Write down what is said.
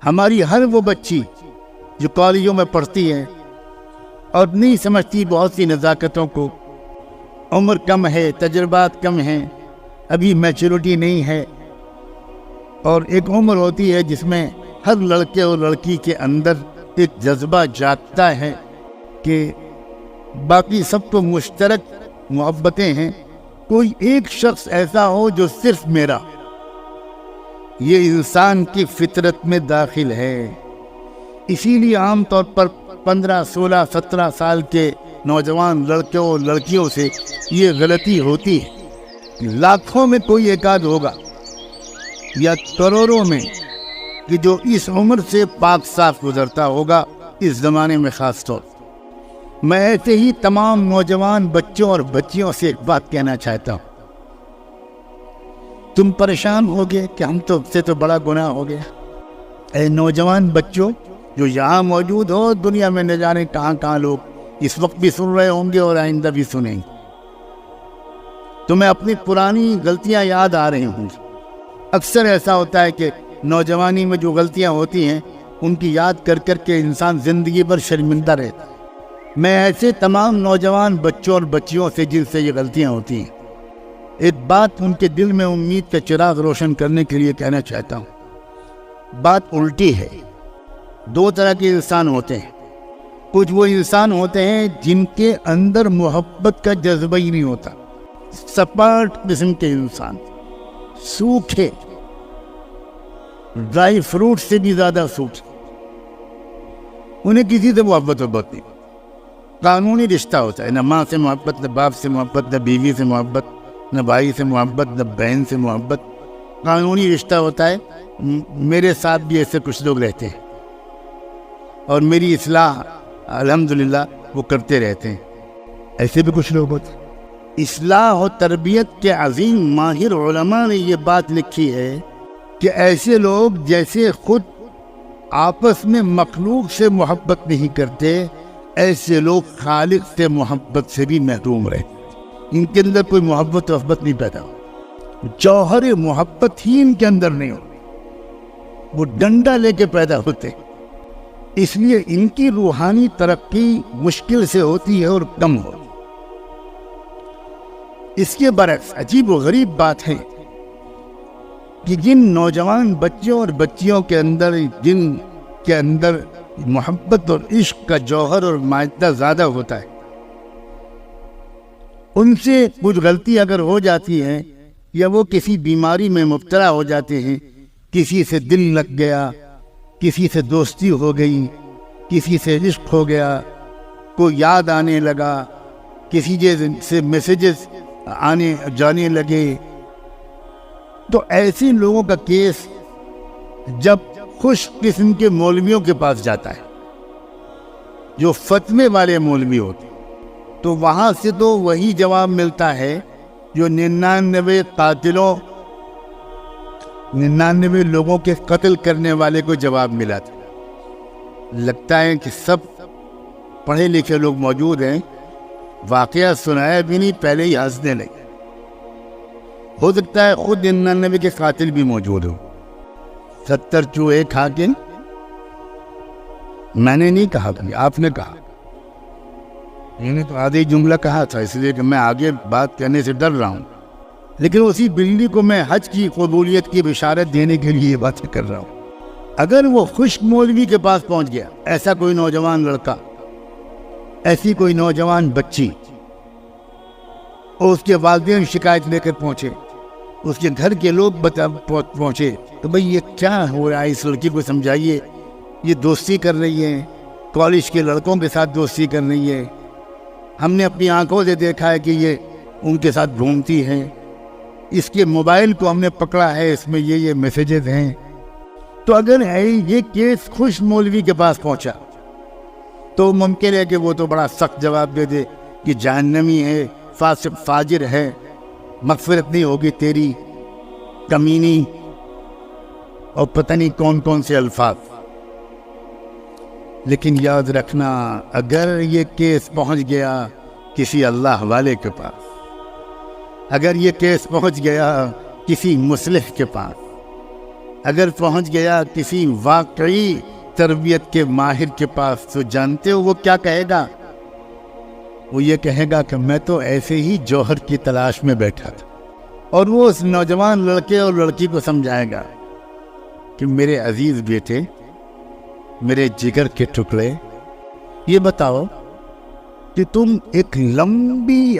ہماری ہر وہ بچی جو کالجوں میں پڑھتی ہے اور نہیں سمجھتی بہت سی نزاکتوں کو، عمر کم ہے، تجربات کم ہیں، ابھی میچورٹی نہیں ہے، اور ایک عمر ہوتی ہے جس میں ہر لڑکے اور لڑکی کے اندر ایک جذبہ جاگتا ہے کہ باقی سب کو مشترک محبتیں ہیں، کوئی ایک شخص ایسا ہو جو صرف میرا، یہ انسان کی فطرت میں داخل ہے۔ اسی لیے عام طور پر 15، 16، 17 سال کے نوجوان لڑکوں اور لڑکیوں سے یہ غلطی ہوتی ہے۔ لاکھوں میں کوئی ایک آدھ ہوگا یا کروڑوں میں کہ جو اس عمر سے پاک صاف گزرتا ہوگا، اس زمانے میں خاص طور۔ میں ایسے ہی تمام نوجوان بچوں اور بچیوں سے ایک بات کہنا چاہتا ہوں۔ تم پریشان ہوگے کہ ہم سے تو بڑا گناہ ہو گیا۔ اے نوجوان بچوں جو یہاں موجود ہو، دنیا میں نہ جانے کہاں کہاں لوگ اس وقت بھی سن رہے ہوں گے اور آئندہ بھی سنیں گے، تمہیں اپنی پرانی غلطیاں یاد آ رہی ہوں گی۔ اکثر ایسا ہوتا ہے کہ نوجوانی میں جو غلطیاں ہوتی ہیں ان کی یاد کر کر کے انسان زندگی بھر شرمندہ رہتا ہے۔ میں ایسے تمام نوجوان بچوں اور بچیوں سے جن سے یہ غلطیاں ہوتی ہیں، ایک بات ان کے دل میں امید کا چراغ روشن کرنے کے لیے کہنا چاہتا ہوں۔ بات الٹی ہے۔ دو طرح کے انسان ہوتے ہیں۔ کچھ وہ انسان ہوتے ہیں جن کے اندر محبت کا جذبہ ہی نہیں ہوتا، سپاٹ قسم کے انسان، سوکھے، ڈرائی فروٹ سے بھی زیادہ سوکھے، انہیں کسی سے محبت نہیں، قانونی رشتہ ہوتا ہے، نہ ماں سے محبت، نہ باپ سے محبت، نہ بیوی سے محبت، نہ بھائی سے محبت، نہ بہن سے محبت، قانونی رشتہ ہوتا ہے۔ میرے ساتھ بھی ایسے کچھ لوگ رہتے ہیں اور میری اصلاح الحمدللہ وہ کرتے رہتے ہیں۔ ایسے بھی کچھ لوگ ہوتے ہیں۔ اصلاح و تربیت کے عظیم ماہر علماء نے یہ بات لکھی ہے کہ ایسے لوگ جیسے خود آپس میں مخلوق سے محبت نہیں کرتے، ایسے لوگ خالق سے محبت سے بھی محروم رہے۔ ان کے اندر کوئی محبت نہیں پیدا ہو، جوہر محبت ہی ان کے اندر نہیں ہو، وہ ڈنڈا لے کے پیدا ہوتے۔ اس لیے ان کی روحانی ترقی مشکل سے ہوتی ہے اور کم ہوتی۔ اس کے برعکس عجیب و غریب بات ہے کہ جن نوجوان بچوں اور بچیوں کے اندر، جن کے اندر محبت اور عشق کا جوہر اور مادہ زیادہ ہوتا ہے، ان سے کچھ غلطی اگر ہو جاتی ہے یا وہ کسی بیماری میں مبتلا ہو جاتے ہیں، کسی سے دل لگ گیا، کسی سے دوستی ہو گئی، کسی سے عشق ہو گیا، کوئی یاد آنے لگا، کسی سے میسیجز آنے جانے لگے، تو ایسے لوگوں کا کیس جب خوش قسم کے مولویوں کے پاس جاتا ہے، جو فتوے والے مولوی ہوتے ہیں، تو وہاں سے تو وہی جواب ملتا ہے جو 99 لوگوں کے قتل کرنے والے کو جواب ملا تھا۔ لگتا ہے کہ سب پڑھے لکھے لوگ موجود ہیں، واقعہ سنایا بھی نہیں، پہلے ہی ہنسنے لگے۔ ہو سکتا ہے خود 99 کے قاتل بھی موجود ہو۔ 70 چوہے کھا کے، میں نے نہیں کہا تھا، آپ نے کہا، میں نے تو آدھی جملہ کہا تھا، اس لیے کہ میں آگے بات کرنے سے ڈر رہا ہوں، لیکن اسی بلی کو میں حج کی قبولیت کی بشارت دینے کے لیے یہ باتیں کر رہا ہوں۔ اگر وہ خشک مولوی کے پاس پہنچ گیا، ایسا کوئی نوجوان لڑکا، ایسی کوئی نوجوان بچی، اور اس کے والدین شکایت لے کر پہنچے، اس کے گھر کے لوگ پہنچے، تو بھئی یہ کیا ہو رہا ہے، اس لڑکی کو سمجھائیے، یہ دوستی کر رہی ہے، کالج کے لڑکوں کے ساتھ دوستی کر رہی ہے، ہم نے اپنی آنکھوں سے دیکھا ہے کہ یہ ان کے ساتھ گھومتی ہے، اس کے موبائل کو ہم نے پکڑا ہے، اس میں یہ میسیجز ہیں۔ تو اگر یہ کیس خوش مولوی کے پاس پہنچا تو ممکن ہے کہ وہ تو بڑا سخت جواب دے دے کہ جہنمی ہے، فاسق فاجر ہے، مغفرت نہیں ہوگی تیری، کمینی، اور پتہ نہیں کون کون سے الفاظ۔ لیکن یاد رکھنا، اگر یہ کیس پہنچ گیا کسی اللہ والے کے پاس، اگر یہ کیس پہنچ گیا کسی مصلح کے پاس، اگر پہنچ گیا کسی واقعی تربیت کے ماہر کے پاس تو جانتے ہو وہ کیا کہے گا؟ وہ یہ کہے گا کہ میں تو ایسے ہی جوہر کی تلاش میں بیٹھا تھا، اور وہ اس نوجوان لڑکے اور لڑکی کو سمجھائے گا کہ میرے عزیز بیٹے، میرے جگر کے ٹکڑے، یہ بتاؤ کہ تم ایک لمبی